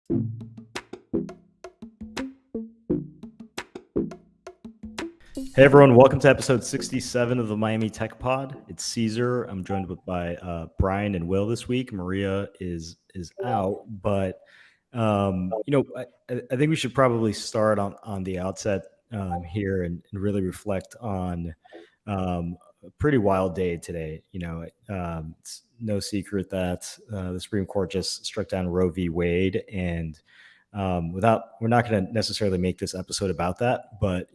Hey everyone, welcome to episode 67 of the Miami Tech Pod. It's Caesar. I'm joined by Brian and Will this week. Maria is out, but I think we should probably start on the outset here and really reflect on a pretty wild day today. It's no secret that the Supreme Court just struck down Roe v. Wade, and we're not going to necessarily make this episode about that, but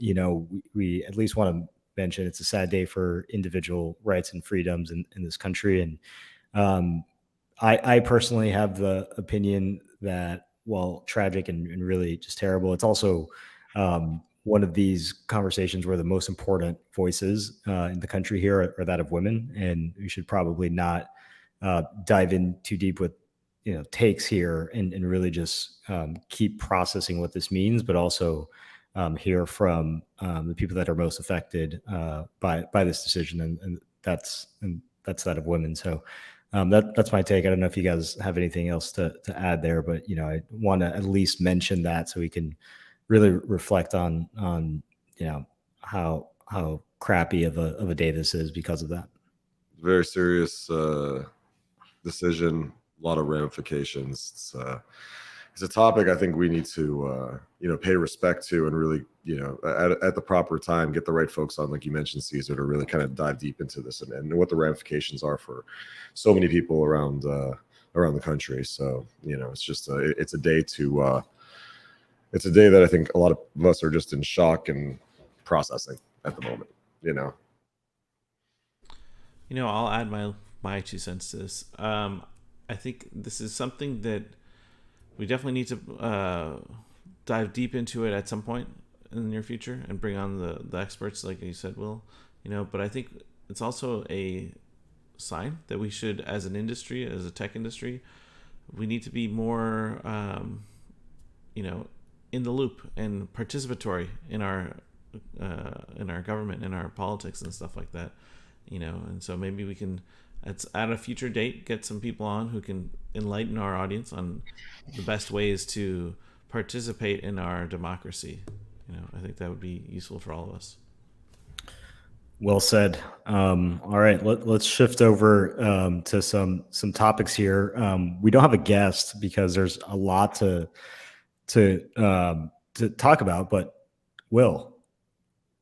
we at least want to mention it's a sad day for individual rights and freedoms in this country. And I personally have the opinion that, while tragic and really just terrible, it's also one of these conversations where the most important voices in the country here are that of women, and we should probably not dive in too deep with takes here, and really just keep processing what this means, but also hear from the people that are most affected by this decision, and that's that of women. So that's my take. I don't know if you guys have anything else to add there, but I want to at least mention that so we can really reflect on how crappy of a day this is because of that. Very serious decision. A lot of ramifications. It's a topic I think we need to pay respect to, and really at the proper time get the right folks on, like you mentioned, Caesar, to really kind of dive deep into this and what the ramifications are for so many people around the country. So it's just it's a day that I think a lot of us are just in shock and processing at the moment. I'll add my 2 cents to this. I think this is something that we definitely need to dive deep into it at some point in the near future and bring on the experts, like you said, Will. But I think it's also a sign that we should, as an industry, as a tech industry, we need to be more, in the loop and participatory in our government, in our politics and stuff like that. And so maybe we can, at a future date, get some people on who can enlighten our audience on the best ways to participate in our democracy. I think that would be useful for all of us. Well said. All right, let's shift over to some topics here. We don't have a guest because there's a lot to talk about, but Will,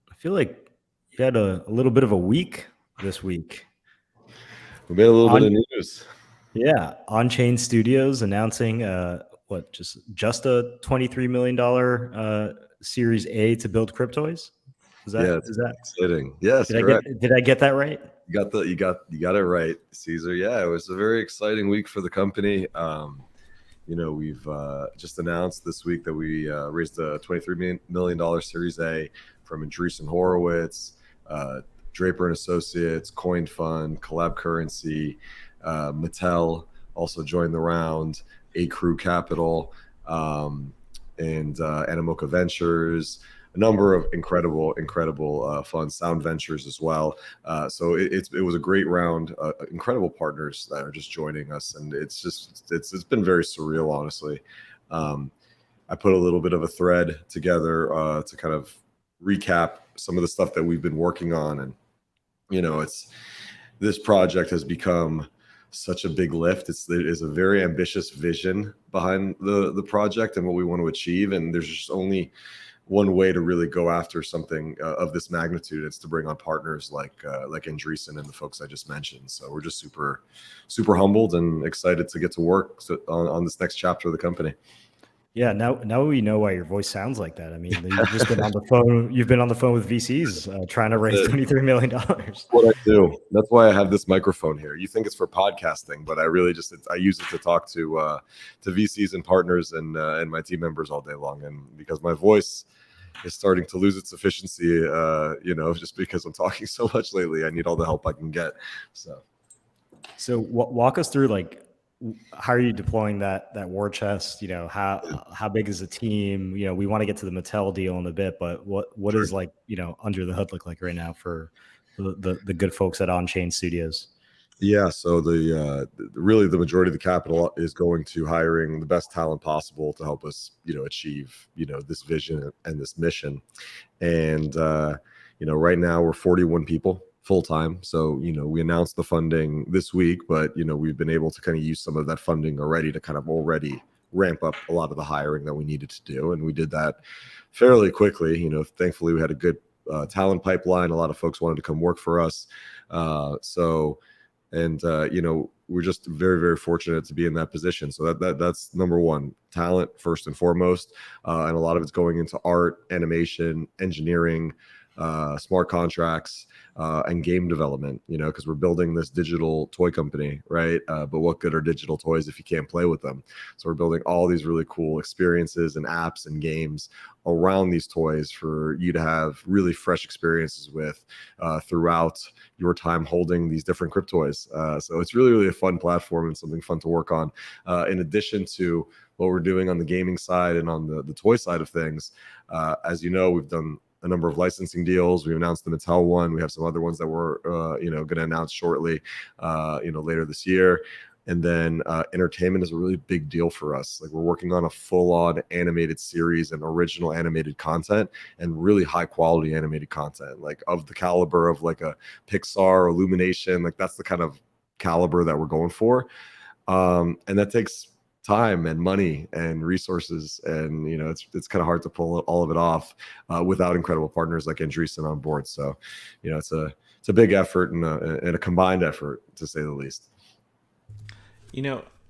I feel like you had a little bit of a week this week. We made a little bit of news. Yeah, On-Chain Studios announcing just a $23 million Series A to build cryptoys. Is that exciting? Yes. Did I get that right? You got it right, Caesar. Yeah, it was a very exciting week for the company. We've just announced this week that we raised a $23 million Series A from Andreessen Horowitz, Draper and Associates, Coin Fund, Collab Currency, Mattel also joined the round, A Crew Capital, and Animoca Ventures, a number of incredible funds, Sound Ventures as well. So it was a great round, incredible partners that are just joining us, and it's been very surreal, honestly. I put a little bit of a thread together to kind of recap some of the stuff that we've been working on, and this project has become such a big lift. There is a very ambitious vision behind the project and what we want to achieve, and there's just only one way to really go after something of this magnitude. It's to bring on partners like Andreessen and the folks I just mentioned. So we're just super humbled and excited to get to work on this next chapter of the company. Yeah, now we know why your voice sounds like that. I mean, you've just been on the phone. You've been on the phone with VCs trying to raise $23 million. What I do. That's why I have this microphone here. You think it's for podcasting, but I really I use it to talk to VCs and partners and my team members all day long. And because my voice is starting to lose its efficiency, just because I'm talking so much lately, I need all the help I can get. So walk us through, like, how are you deploying that war chest? How big is the team? We want to get to the Mattel deal in a bit, but what Sure. is under the hood look like right now for the good folks at On-Chain Studios? Yeah, so really the majority of the capital is going to hiring the best talent possible to help us, achieve, this vision and this mission. And right now we're 41 people full time. So we announced the funding this week, but we've been able to kind of use some of that funding already to kind of already ramp up a lot of the hiring that we needed to do, and we did that fairly quickly. Thankfully we had a good talent pipeline. A lot of folks wanted to come work for us. So and we're just very, very fortunate to be in that position. So that's number one, talent first and foremost. And a lot of it's going into art, animation, engineering, smart contracts, and game development, because we're building this digital toy company, right? But what good are digital toys if you can't play with them? So we're building all these really cool experiences and apps and games around these toys for you to have really fresh experiences with throughout your time holding these different Cryptoys. So it's really, really a fun platform and something fun to work on. In addition to what we're doing on the gaming side and on the toy side of things, as you know, we've done a number of licensing deals. We announced the Mattel one. We have some other ones that we're, going to announce shortly, later this year. And then entertainment is a really big deal for us. Like, we're working on a full-on animated series and original animated content and really high-quality animated content, like of the caliber of like a Pixar or Illumination. Like, that's the kind of caliber that we're going for. And that takes time and money and resources, and it's kind of hard to pull all of it off without incredible partners like Andreessen on board. So it's a big effort and a combined effort, to say the least.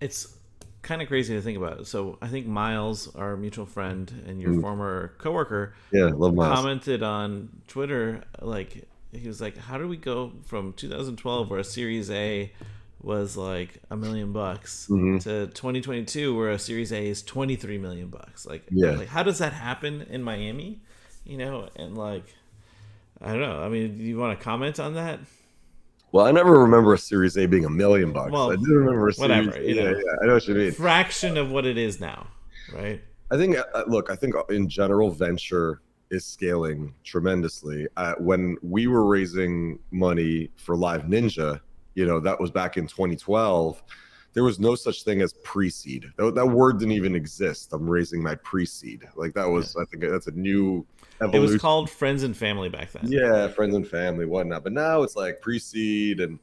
It's kind of crazy to think about. So I think Miles, our mutual friend and your former coworker, Love Miles, commented on Twitter, like, he was like, how do we go from 2012 where a Series A was like $1 million to 2022 where a Series A is $23 million? Like, how does that happen in Miami? And like, I don't know. I mean, do you want to comment on that? Well, I never remember a Series A being $1 million. Well, I do remember a Series. whatever. Yeah, I know what you mean. Fraction of what it is now, right? I think. Look, I think in general, venture is scaling tremendously. When we were raising money for Live Ninja, that was back in 2012. There was no such thing as pre-seed. That word didn't even exist. I'm raising my pre-seed. Like, that was, I think that's a new evolution. It was called friends and family back then. Yeah, friends and family, whatnot. But now it's like pre-seed and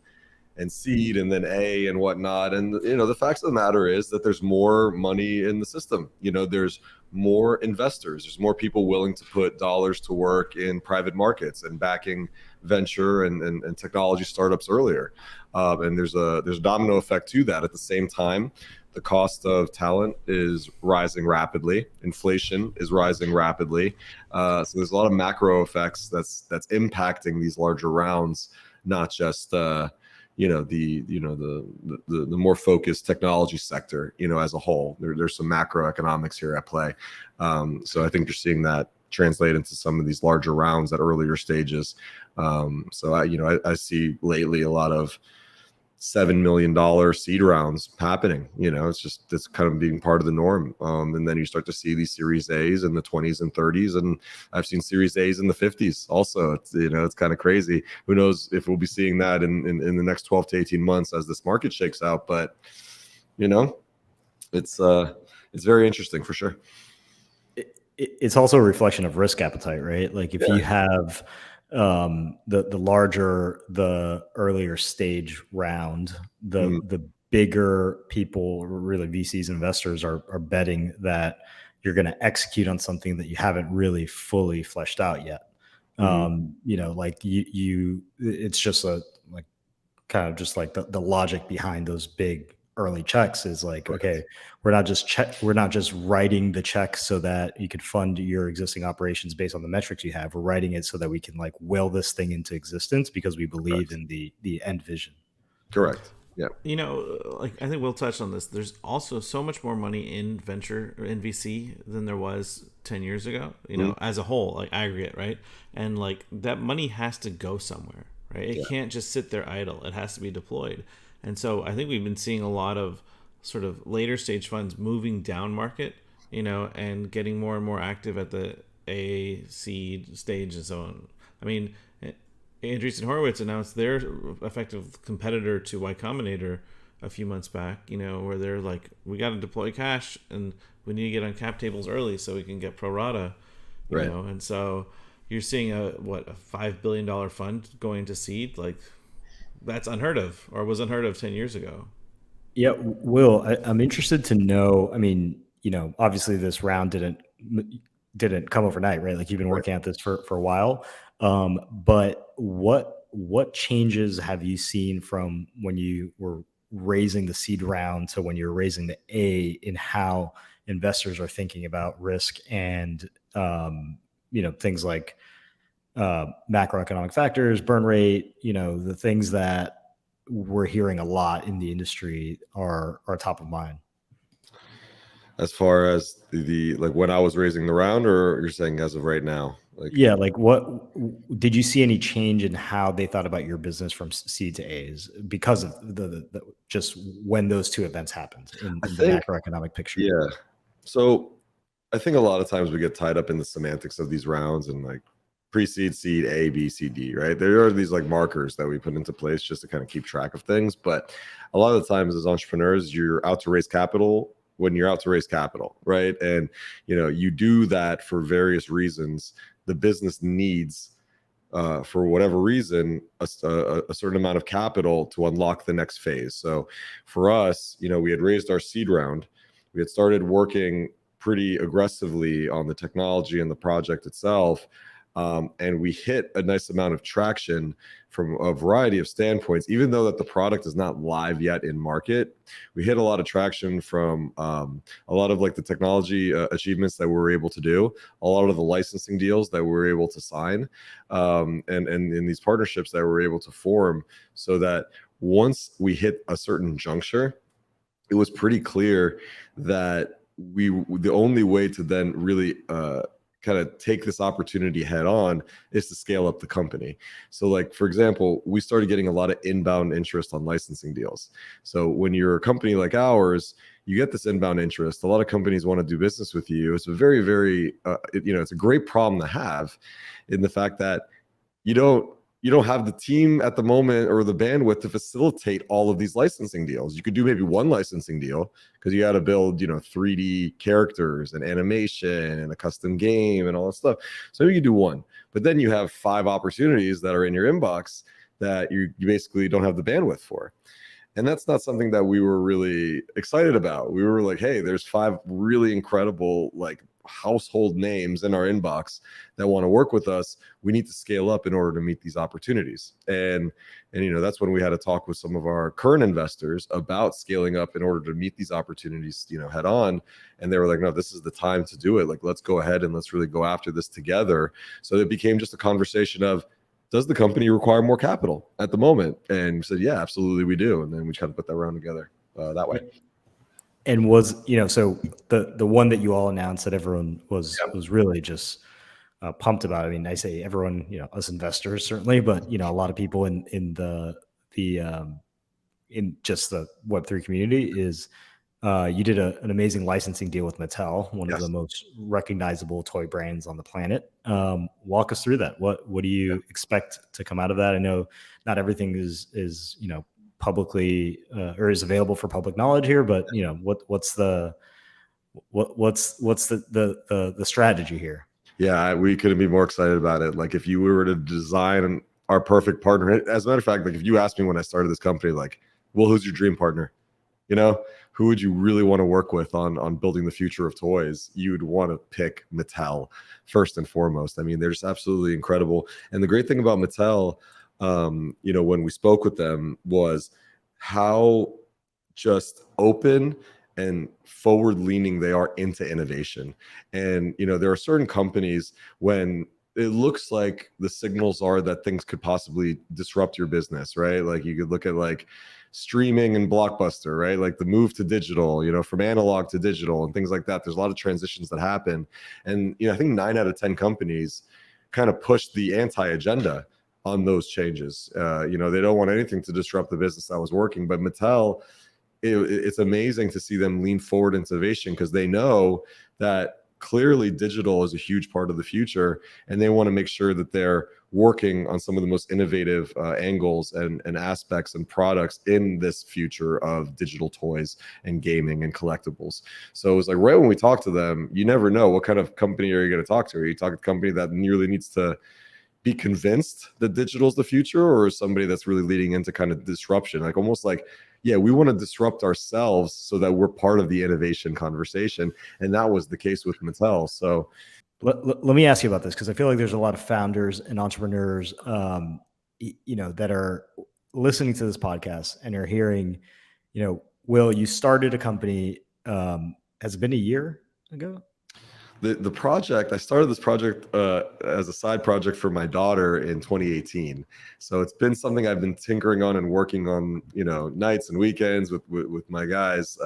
seed and then A and whatnot. And the fact of the matter is that there's more money in the system. There's more investors. There's more people willing to put dollars to work in private markets and backing venture and technology startups earlier. And there's a domino effect to that. At the same time, the cost of talent is rising rapidly. Inflation is rising rapidly. So there's a lot of macro effects that's impacting these larger rounds, not just the more focused technology sector, as a whole. There's some macroeconomics here at play. So I think you're seeing that translate into some of these larger rounds at earlier stages. So I see lately a lot of $7 million seed rounds happening. It's kind of being part of the norm. And then you start to see these Series A's in the 20s and 30s, and I've seen Series A's in the 50s also. It's kind of crazy. Who knows if we'll be seeing that in the next 12 to 18 months as this market shakes out. But it's very interesting for sure. It's also a reflection of risk appetite, right? Like, if you have the larger, the earlier stage round, the bigger people, really VCs, investors are betting that you're going to execute on something that you haven't really fully fleshed out yet. Like it's just kind of just like the logic behind those big early checks is like, okay, we're not just writing the check so that you could fund your existing operations based on the metrics you have. We're writing it so that we can like will this thing into existence because we believe in the end vision. Correct. Yeah. Like, I think we'll touch on this. There's also so much more money in venture or in VC than there was 10 years ago, as a whole, like aggregate, right? And like, that money has to go somewhere, right? It can't just sit there idle. It has to be deployed. And so I think we've been seeing a lot of sort of later stage funds moving down market, and getting more and more active at the A, seed stage and so on. I mean, Andreessen Horowitz announced their effective competitor to Y Combinator a few months back, where they're like, we got to deploy cash and we need to get on cap tables early so we can get pro rata, Right. and so you're seeing a $5 billion fund going to seed. Like, that's unheard of, or was unheard of 10 years ago. Yeah, Will, I'm interested to know. I mean, obviously this round didn't come overnight, right? Like you've been Right. working at this for a while. But what changes have you seen from when you were raising the seed round to when you're raising the A in how investors are thinking about risk and things like macroeconomic factors, burn rate, the things that we're hearing a lot in the industry are top of mind. As far as the like when I was raising the round, or you're saying as of right now? Like, Yeah, like what did you see any change in how they thought about your business from C to A's because of the just when those two events happened in I the think, macroeconomic picture? yeah. So I think a lot of times we get tied up in the semantics of these rounds and like pre-seed, seed, A, B, C, D, right? There are these like markers that we put into place just to kind of keep track of things. But a lot of the times as entrepreneurs, you're out to raise capital when you're out to raise capital, right? And, you do that for various reasons. The business needs, for whatever reason, a certain amount of capital to unlock the next phase. So for us, we had raised our seed round. We had started working pretty aggressively on the technology and the project itself. And we hit a nice amount of traction from a variety of standpoints, even though that the product is not live yet in market. We hit a lot of traction from a lot of like the technology achievements that we were able to do, a lot of the licensing deals that we were able to sign, and in these partnerships that we were able to form, so that once we hit a certain juncture, it was pretty clear that the only way to then really kind of take this opportunity head on is to scale up the company. So like, for example, we started getting a lot of inbound interest on licensing deals. So when you're a company like ours, you get this inbound interest. A lot of companies want to do business with you. It's a very, very, it's a great problem to have, in the fact that you don't have the team at the moment or the bandwidth to facilitate all of these licensing deals. You could do maybe one licensing deal because you got to build, 3D characters and animation and a custom game and all that stuff. So you do one, but then you have 5 opportunities that are in your inbox that you basically don't have the bandwidth for. And that's not something that we were really excited about. We were like, hey, there's 5 really incredible, like, household names in our inbox that want to work with us. We need to scale up in order to meet these opportunities. And that's when we had a talk with some of our current investors about scaling up in order to meet these opportunities, head on. And they were like, no, this is the time to do it. Like, let's go ahead and let's really go after this together. So it became just a conversation of, does the company require more capital at the moment? And we said, yeah, absolutely we do. And then we kind of put that round together that way. And was so the one that you all announced that everyone was really just pumped about. I mean, I say everyone, us investors certainly, but a lot of people in in just the Web3 community is you did an amazing licensing deal with Mattel, one of the most recognizable toy brands on the planet. Walk us through that. What do you expect to come out of that? I know not everything is publicly or is available for public knowledge here, but what's the strategy here? Yeah, we couldn't be more excited about it. Like, if you were to design our perfect partner, as a matter of fact, like if you asked me when I started this company, like, well, who's your dream partner? Who would you really want to work with on building the future of toys? You'd want to pick Mattel first and foremost. I mean, they're just absolutely incredible. And the great thing about Mattel, when we spoke with them, was how just open and forward leaning they are into innovation. And there are certain companies, when it looks like the signals are that things could possibly disrupt your business, right? Like, you could look at like streaming and Blockbuster, right? Like the move to digital, from analog to digital and things like that. There's a lot of transitions that happen. And I think 9 out of 10 companies kind of push the anti-agenda on those changes. They don't want anything to disrupt the business that was working. But Mattel, it's amazing to see them lean forward into innovation, because they know that clearly digital is a huge part of the future, and they want to make sure that they're working on some of the most innovative angles and aspects and products in this future of digital toys and gaming and collectibles. So it was like right when we talked to them, you never know what kind of company are you going to talk to. Are you talking to a company that nearly needs to be convinced that digital is the future, or somebody that's really leading into kind of disruption? Like almost like, yeah, we want to disrupt ourselves so that we're part of the innovation conversation. And that was the case with Mattel. So let me ask you about this, because I feel like there's a lot of founders and entrepreneurs, that are listening to this podcast and are hearing, Will, you started a company. Has it been a year ago? the project, I started this project as a side project for my daughter in 2018. So it's been something I've been tinkering on and working on, nights and weekends with my guys,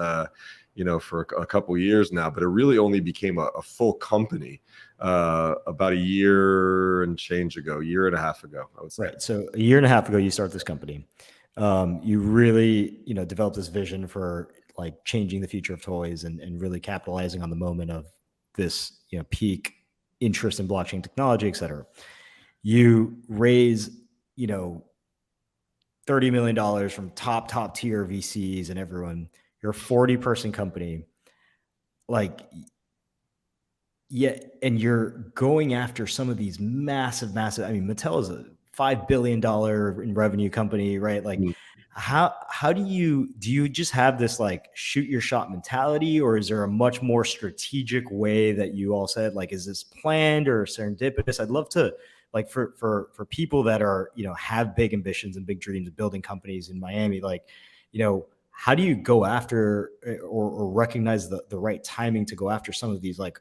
for a couple years now. But it really only became a full company about a year and change ago, year and a half ago, I would say. Right. So a year and a half ago, you started this company. You really, developed this vision for like changing the future of toys and really capitalizing on the moment of this, peak interest in blockchain technology, et cetera. You raise, $30 million from top tier VCs and everyone. You're a 40-person company. Like, yeah, and you're going after some of these massive. I mean, Mattel is a $5 billion in revenue company, right? Like, how do you just have this like shoot your shot mentality, or is there a much more strategic way that you all said, like, is this planned or serendipitous? I'd love to, like, for people that are, have big ambitions and big dreams of building companies in Miami, like, how do you go after or recognize the right timing to go after some of these, like,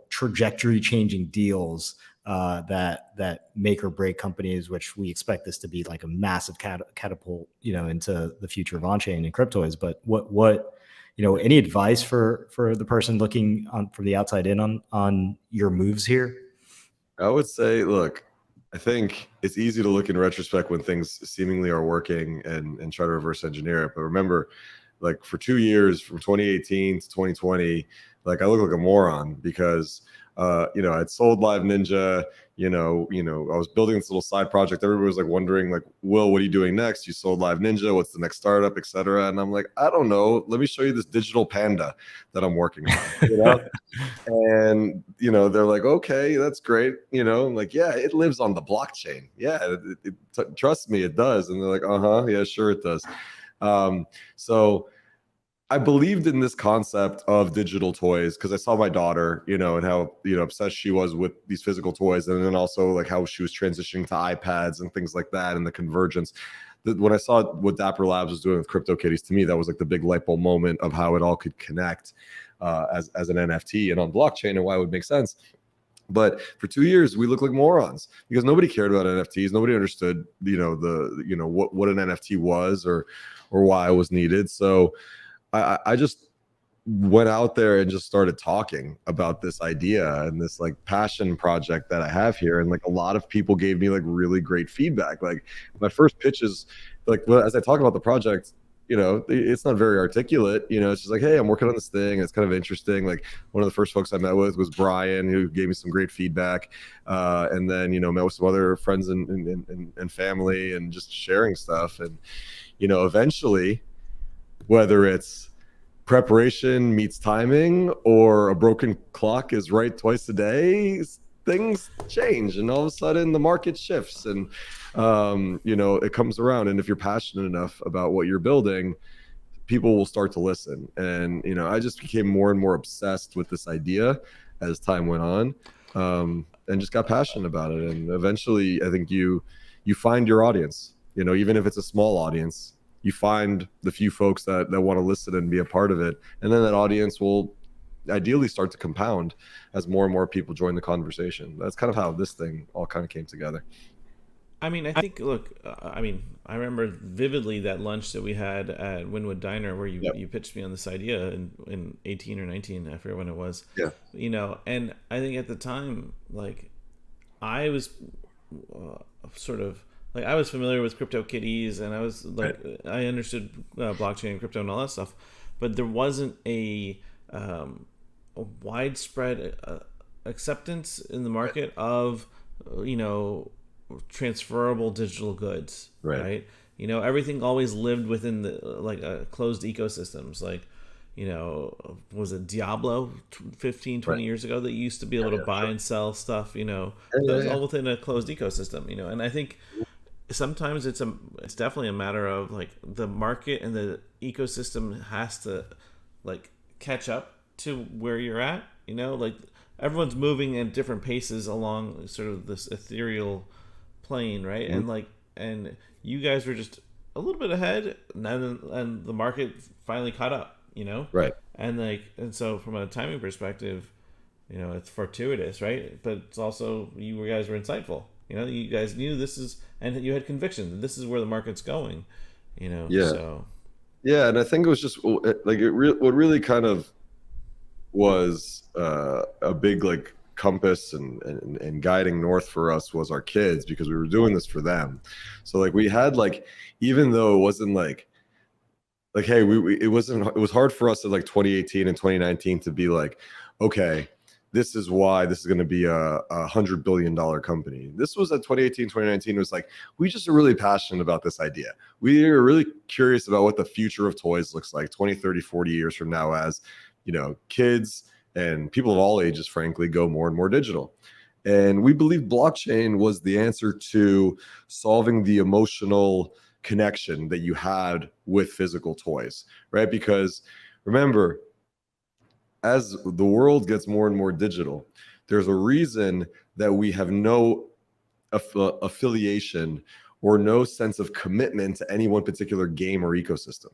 trajectory changing deals that make or break companies, which we expect this to be like a massive catapult, into the future of on-chain and cryptos. But what any advice for the person looking on from the outside in on your moves here? I would say, look, I think it's easy to look in retrospect when things seemingly are working and try to reverse engineer it. But remember, like for 2 years, from 2018 to 2020, like I look like a moron because I'd sold Live Ninja, I was building this little side project. Everybody was like wondering, like, Will, what are you doing next? You sold Live Ninja. What's the next startup, et cetera? And I'm like, I don't know. Let me show you this digital panda that I'm working on. And they're like, okay, that's great. I'm like, yeah, it lives on the blockchain. Yeah, trust me, it does. And they're like, yeah, sure it does. So I believed in this concept of digital toys because I saw my daughter, and how, obsessed she was with these physical toys. And then also like how she was transitioning to iPads and things like that, and the convergence. When I saw what Dapper Labs was doing with CryptoKitties, to me, that was like the big light bulb moment of how it all could connect as an NFT and on blockchain, and why it would make sense. But for 2 years, we looked like morons because nobody cared about NFTs. Nobody understood, what an NFT was or why it was needed. So I just went out there and just started talking about this idea and this like passion project that I have here. And like a lot of people gave me like really great feedback. Like my first pitch is like, well, as I talk about the project, it's not very articulate, it's just like, hey, I'm working on this thing. It's kind of interesting. Like one of the first folks I met with was Brian, who gave me some great feedback. And then, met with some other friends and family and just sharing stuff. And, eventually, whether it's preparation meets timing or a broken clock is right twice a day, things change and all of a sudden the market shifts and it comes around. And if you're passionate enough about what you're building, people will start to listen. And I just became more and more obsessed with this idea as time went on, and just got passionate about it. And eventually I think you find your audience, even if it's a small audience. You find the few folks that want to listen and be a part of it. And then that audience will ideally start to compound as more and more people join the conversation. That's kind of how this thing all kind of came together. I mean, I think, look, I remember vividly that lunch that we had at Wynwood Diner where you pitched me on this idea in 18 or 19, I forget when it was. Yeah. And I think at the time, like, I was sort of, like, I was familiar with CryptoKitties and I was like, right. I understood blockchain and crypto and all that stuff, but there wasn't a a widespread acceptance in the market of transferable digital goods, right? Everything always lived within the closed ecosystems. Was it Diablo 15, 20 Right. years ago that you used to be able to buy and sell stuff, that was all within a closed ecosystem, and I think sometimes it's definitely a matter of like the market and the ecosystem has to catch up to where you're at, everyone's moving at different paces along sort of this ethereal plane, right? And you guys were just a little bit ahead, and the market finally caught up, Right. and so from a timing perspective, it's fortuitous, right? But it's also you guys were insightful. You guys knew this is, and you had conviction that this is where the market's going. Yeah. So Yeah, and I think it was just what really kind of was a big compass and guiding north for us was our kids, because we were doing this for them. So we had even though it wasn't hey, it was hard for us in 2018 and 2019 to be okay, this is why this is going to be a $100 billion company. This was at 2018, 2019. It was we just are really passionate about this idea. We are really curious about what the future of toys looks like 20, 30, 40 years from now, as kids and people of all ages, frankly, go more and more digital. And we believe blockchain was the answer to solving the emotional connection that you had with physical toys, right? Because remember, as the world gets more and more digital, there's a reason that we have no affiliation or no sense of commitment to any one particular game or ecosystem,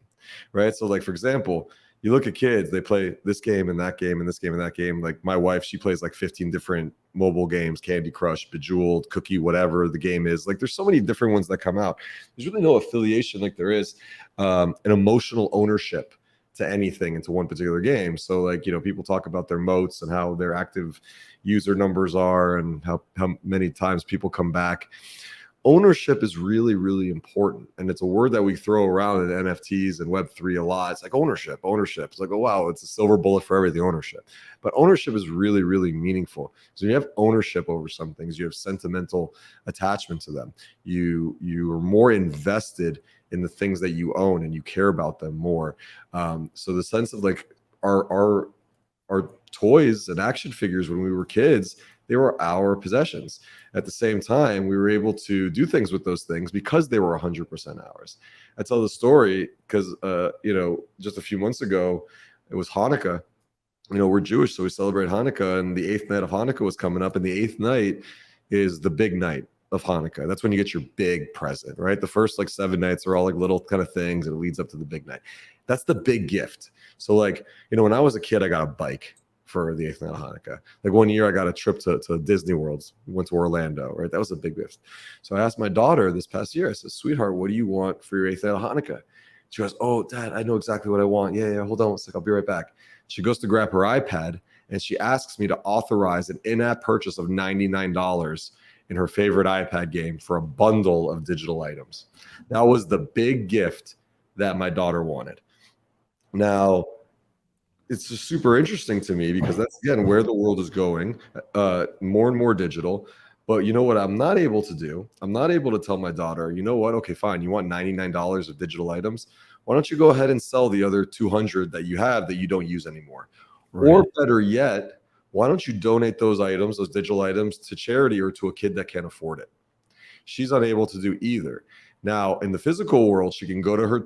right? So for example, you look at kids, they play this game and that game and this game and that game. My wife, she plays 15 different mobile games, Candy Crush, Bejeweled, Cookie, whatever the game is. There's so many different ones that come out. There's really no affiliation there is an emotional ownership to anything into one particular game. So people talk about their moats and how their active user numbers are and how many times people come back. Ownership is really, really important. And it's a word that we throw around in NFTs and Web3 a lot. It's ownership. It's oh, wow, it's a silver bullet for everything, ownership. But ownership is really, really meaningful. So you have ownership over some things. You have sentimental attachment to them. You are more invested in the things that you own and you care about them more. So the sense of our toys and action figures when we were kids, they were our possessions. At the same time, we were able to do things with those things because they were 100% ours. I tell the story because, just a few months ago, it was Hanukkah. We're Jewish, so we celebrate Hanukkah, and the 8th night of Hanukkah was coming up, and the 8th night is the big night of Hanukkah. That's when you get your big present, right? The first 7 nights are all little kind of things, and it leads up to the big night. That's the big gift. So when I was a kid, I got a bike for the 8th night of Hanukkah. One year I got a trip to Disney World, went to Orlando, right? That was a big gift. So I asked my daughter this past year, I said, sweetheart, what do you want for your 8th night of Hanukkah? She goes, oh, Dad, I know exactly what I want. Yeah, hold on one sec, I'll be right back. She goes to grab her iPad and she asks me to authorize an in-app purchase of $99 in her favorite iPad game for a bundle of digital items. That was the big gift that my daughter wanted. Now, it's just super interesting to me because that's, again, where the world is going, more and more digital. But you know what I'm not able to do? I'm not able to tell my daughter, you know what? Okay, fine. You want $99 of digital items? Why don't you go ahead and sell the other 200 that you have that you don't use anymore? Right. Or better yet, why don't you donate those items, those digital items, to charity or to a kid that can't afford it? She's unable to do either. Now, in the physical world, she can go to her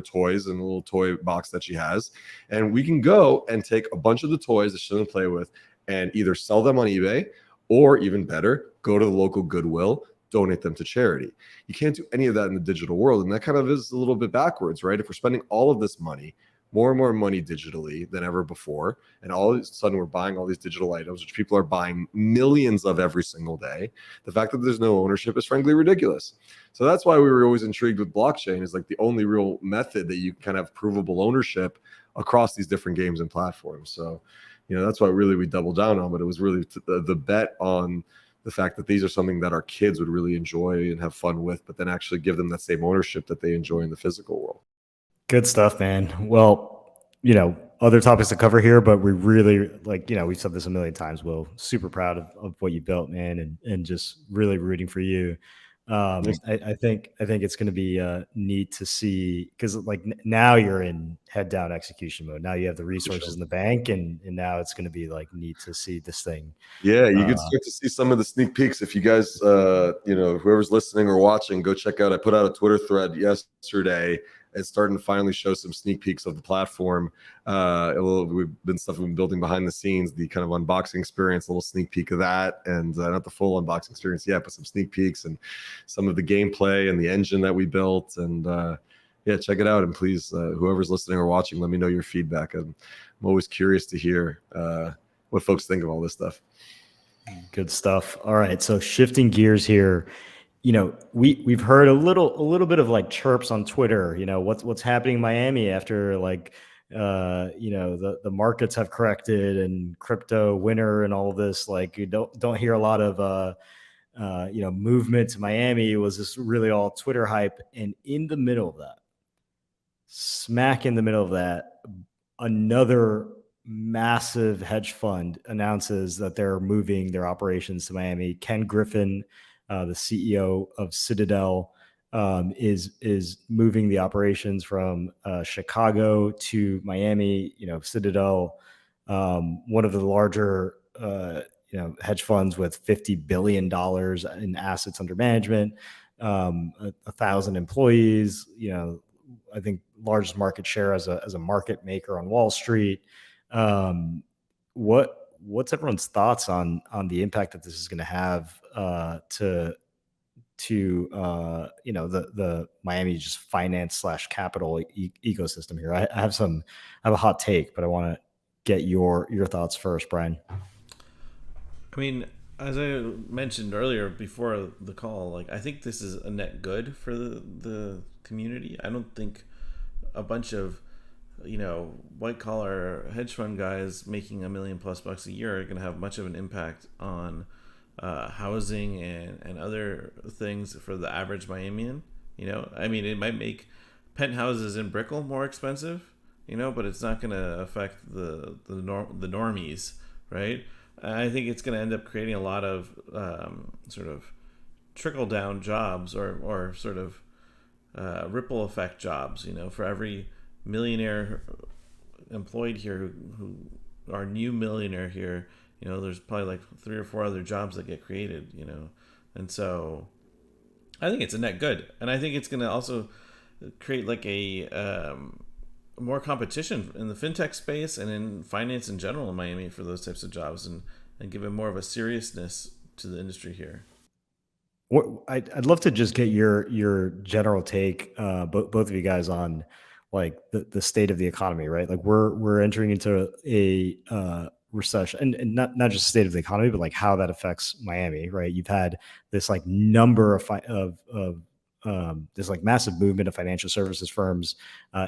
toys and a little toy box that she has, and we can go and take a bunch of the toys that she doesn't play with and either sell them on eBay or, even better, go to the local Goodwill, donate them to charity. You can't do any of that in the digital world, and that kind of is a little bit backwards, right? If we're spending all of this money, more and more money digitally than ever before, and all of a sudden we're buying all these digital items, which people are buying millions of every single day, the fact that there's no ownership is frankly ridiculous. So that's why we were always intrigued with blockchain, is the only real method that you can have provable ownership across these different games and platforms. So, that's why really we doubled down on, but it was really the bet on the fact that these are something that our kids would really enjoy and have fun with, but then actually give them that same ownership that they enjoy in the physical world. Good stuff, man. Well, other topics to cover here, but we really we've said this a million times, Will, super proud of what you built, man, and just really rooting for you. I think it's going to be neat to see, because now you're in head down execution mode. Now you have the resources in the bank, and now it's going to be neat to see this thing. Yeah, you can start to see some of the sneak peeks. If you guys, whoever's listening or watching, go check out. I put out a Twitter thread yesterday. It's starting to finally show some sneak peeks of the platform. We've been building behind the scenes, the kind of unboxing experience, a little sneak peek of that, and not the full unboxing experience yet, but some sneak peeks and some of the gameplay and the engine that we built. And yeah, check it out. And please, whoever's listening or watching, let me know your feedback. I'm always curious to hear what folks think of all this stuff. Good stuff. All right, so shifting gears here, we've heard a little bit of chirps on Twitter. What's happening in Miami after the markets have corrected and crypto winter and all this. You don't hear a lot of movement to Miami. It was just really all Twitter hype, and in the middle of that, smack in the middle of that, another massive hedge fund announces that they're moving their operations to Miami. Ken Griffin, the CEO of Citadel, is moving the operations from Chicago to Miami. Citadel, one of the larger hedge funds with $50 billion in assets under management, 1,000 employees. I think largest market share as a market maker on Wall Street. What's everyone's thoughts on the impact that this is going to have to the Miami just finance / capital ecosystem here? I have a hot take, but I want to get your thoughts first, Brian. I mean, as I mentioned earlier before the call, I think this is a net good for the community. I don't think a bunch of white collar hedge fund guys making $1 million+ bucks a year are going to have much of an impact on housing and other things for the average Miamian. I mean, it might make penthouses in Brickell more expensive, but it's not going to affect the normies, right? I think it's going to end up creating a lot of sort of trickle down jobs or sort of ripple effect jobs. For every millionaire employed here who are new millionaire here, there's probably 3 or 4 other jobs that get created, and so I think it's a net good, and I think it's going to also create a more competition in the fintech space and in finance in general in Miami for those types of jobs, and give it more of a seriousness to the industry here. I'd love to just get your general take, both of you guys, on the state of the economy, right? We're entering into a recession, and not just the state of the economy, but how that affects Miami, right? You've had this number of this massive movement of financial services firms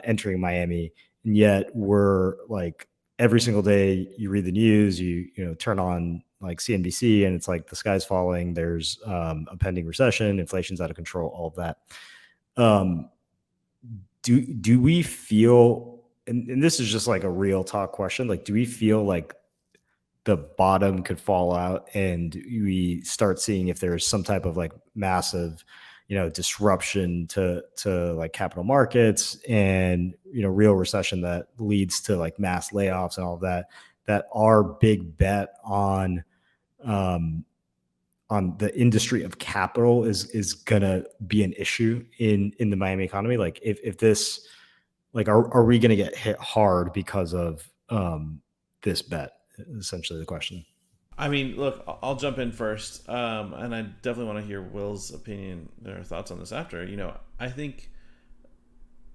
entering Miami, and yet we're every single day you read the news, you turn on CNBC, and it's the sky's falling. There's a pending recession, inflation's out of control, all of that. Do we feel, and this is just a real talk question, do we feel the bottom could fall out and we start seeing if there's some type of massive disruption to capital markets and real recession that leads to mass layoffs and all of that our big bet on the industry of capital is gonna be an issue in the Miami economy? If this, are we gonna get hit hard because of this bet? Essentially the question. I mean, look, I'll jump in first, and I definitely want to hear Will's opinion or thoughts on this after. I think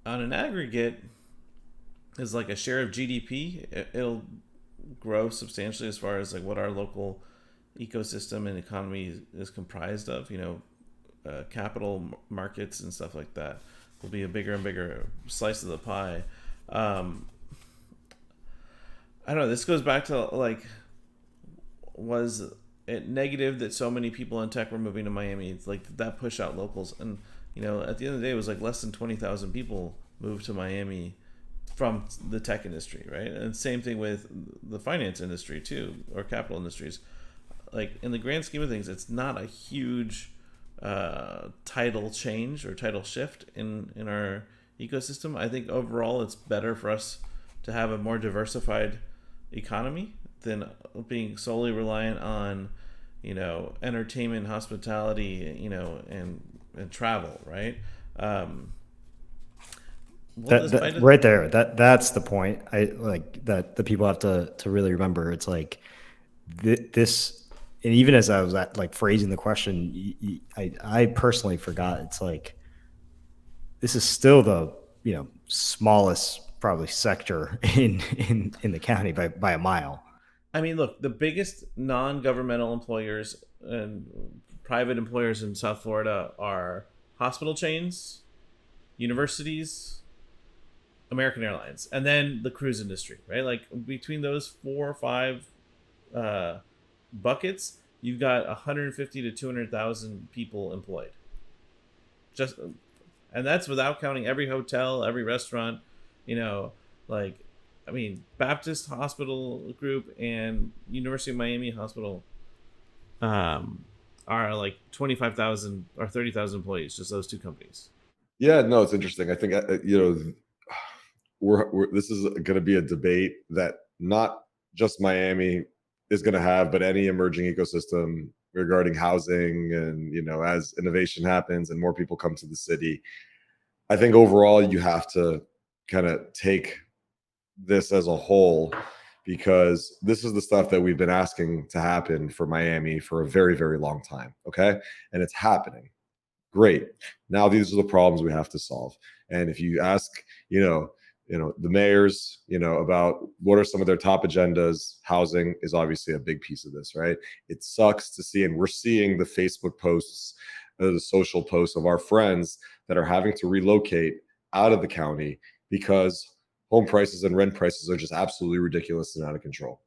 on an aggregate, as a share of GDP, it'll grow substantially as far as what our local ecosystem and economy is comprised of. Capital markets and stuff like that will be a bigger and bigger slice of the pie. I don't know. This goes back to was it negative that so many people in tech were moving to Miami? It's did that push out locals? And at the end of the day, it was less than 20,000 people moved to Miami from the tech industry, right? And same thing with the finance industry too, or capital industries. Like in the grand scheme of things, it's not a huge title change or title shift in our ecosystem. I think overall it's better for us to have a more diversified economy than being solely reliant on, entertainment, hospitality, and travel, right? Right there, that's the point. I like that the people have to really remember. It's like this, and even as I was phrasing the question, I personally forgot. It's like this is still the smallest probably sector in the county by a mile. I mean, look, the biggest non-governmental employers and private employers in South Florida are hospital chains, universities, American Airlines, and then the cruise industry, right? Like between those 4 or 5 buckets, you've got 150 to 200,000 people employed. And that's without counting every hotel, every restaurant, Baptist Hospital Group and University of Miami Hospital are like 25,000 or 30,000 employees, just those 2 companies. Yeah, no, it's interesting. I think this is going to be a debate that not just Miami is going to have, but any emerging ecosystem regarding housing. And as innovation happens and more people come to the city, I think overall you have to kind of take this as a whole, because this is the stuff that we've been asking to happen for Miami for a very, very long time. Okay. And it's happening. Great. Now these are the problems we have to solve. And if you ask, the mayors, about what are some of their top agendas, housing is obviously a big piece of this, right? It sucks to see, and we're seeing the Facebook posts, the social posts of our friends that are having to relocate out of the county because home prices and rent prices are just absolutely ridiculous and out of control.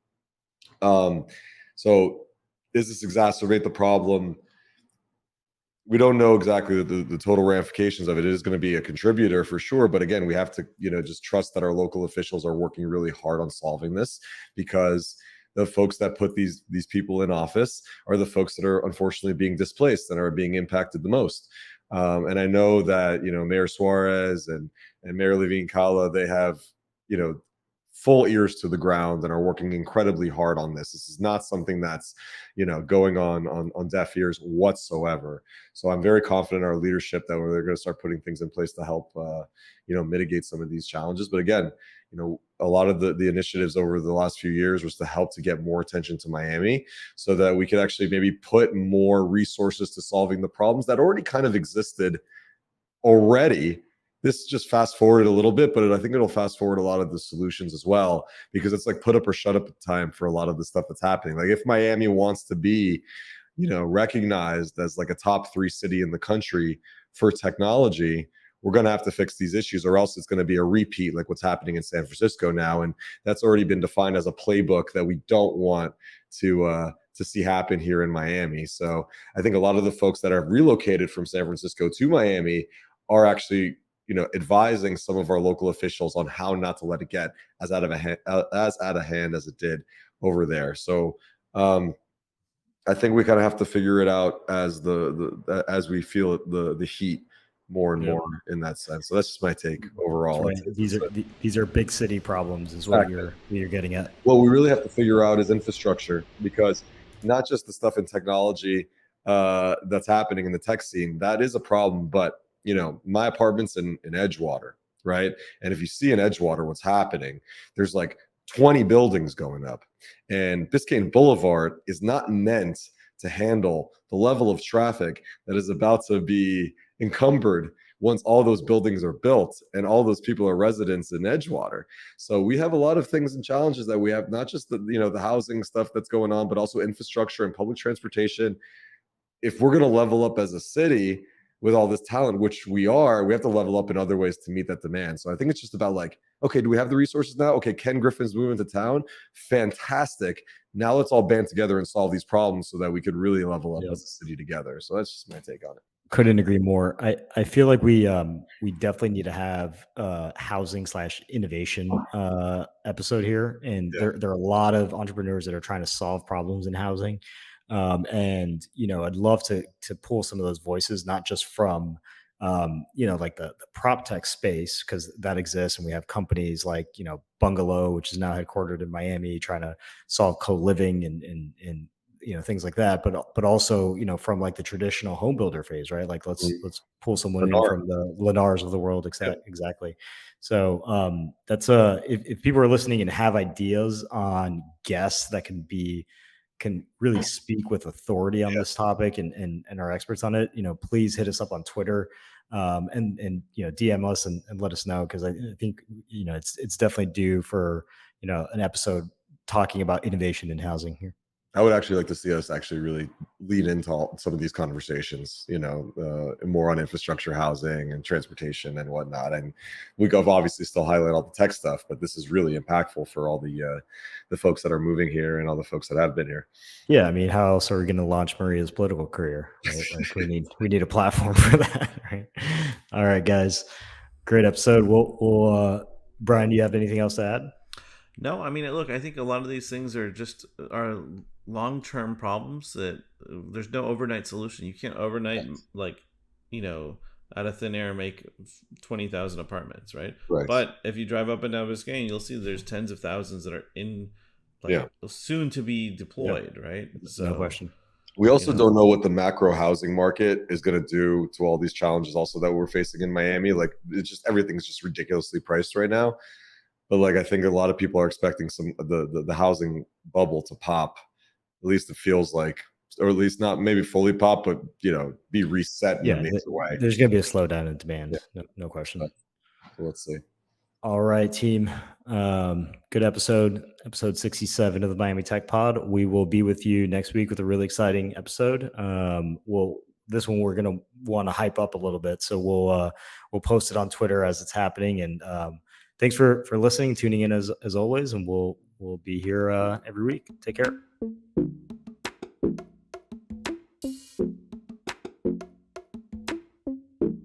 So does this exacerbate the problem? We don't know exactly the total ramifications of it. It is going to be a contributor for sure. But again, we have to, just trust that our local officials are working really hard on solving this, because the folks that put these people in office are the folks that are unfortunately being displaced and are being impacted the most. And I know that, Mayor Suarez and Mayor Levine Kala, they have, full ears to the ground and are working incredibly hard on this. This is not something that's, going on deaf ears whatsoever. So I'm very confident in our leadership that they're going to start putting things in place to help, mitigate some of these challenges. But again, a lot of the initiatives over the last few years was to help to get more attention to Miami so that we could actually maybe put more resources to solving the problems that already kind of existed already. This just fast forward a little bit, but I think it'll fast forward a lot of the solutions as well, because it's like put up or shut up time for a lot of the stuff that's happening. Like if Miami wants to be, recognized as like a top 3 city in the country for technology, we're going to have to fix these issues, or else it's going to be a repeat like what's happening in San Francisco now. And that's already been defined as a playbook that we don't want to see happen here in Miami. So I think a lot of the folks that are relocated from San Francisco to Miami are actually, advising some of our local officials on how not to let it get as out of hand as it did over there. So I think we kind of have to figure it out as as we feel the heat more and more in that sense. So that's just my take overall. Right. These are big city problems, is what you're getting at. What we really have to figure out is infrastructure, because not just the stuff in technology that's happening in the tech scene, that is a problem, but my apartment's in Edgewater, right? And if you see in Edgewater what's happening, there's like 20 buildings going up, and Biscayne Boulevard is not meant to handle the level of traffic that is about to be encumbered once all those buildings are built and all those people are residents in Edgewater. So we have a lot of things and challenges that we have, not just the housing stuff that's going on, but also infrastructure and public transportation. If we're going to level up as a city with all this talent, which we have to level up in other ways to meet that demand. So I think it's just about like, okay, do we have the resources now? Okay, Ken Griffin's moving to town. Fantastic. Now let's all band together and solve these problems so that we could really level up as a city together. So that's just my take on it. Couldn't agree more. I feel like we definitely need to have housing slash innovation episode here, and Yeah. there are a lot of entrepreneurs that are trying to solve problems in housing, and I'd love to pull some of those voices, not just from like the prop tech space because that exists, and we have companies like Bungalow, which is now headquartered in Miami, trying to solve co living and things like that, but also from like the traditional home builder phase, right? Like Mm. let's pull someone in Bernard. from the Lennars of the world. Yep. Exactly. So that's if people are listening and have ideas on guests that can really speak with authority on Yeah. this topic and are experts on it, please hit us up on Twitter, and DM us and let us know, because I think it's definitely due for an episode talking about innovation in housing here. I would actually like to see us actually really lead into some of these conversations, more on infrastructure, housing, and transportation and whatnot. And we go obviously still highlight all the tech stuff, but this is really impactful for all the folks that are moving here and all the folks that have been here. Yeah, I mean, how else are we going to launch Maria's political career, right? Like we need a platform for that, right? All right, guys, great episode. We'll Brian, do you have anything else to add? No, I mean, look, I think a lot of these things are long-term problems that there's no overnight solution. You can't overnight, like, out of thin air make 20,000 apartments, right? Right. But if you drive up and down Biscayne, you'll see there's tens of thousands that are in, like, soon to be deployed, right? So No question. We also don't know what the macro housing market is going to do to all these challenges also that we're facing in Miami. Like, it's just everything's just ridiculously priced right now. But like, I think a lot of people are expecting the housing bubble to pop. At least it feels like, or at least not maybe fully pop, but be reset in a Yeah, major way. there's going to be a slowdown in demand. Yeah. No question. So let's see. All right, team. Good episode 67 of the Miami Tech Pod. We will be with you next week with a really exciting episode. This one we're gonna want to hype up a little bit, so we'll post it on Twitter as it's happening. And thanks for listening, tuning in as always, and we'll be here every week. Take care.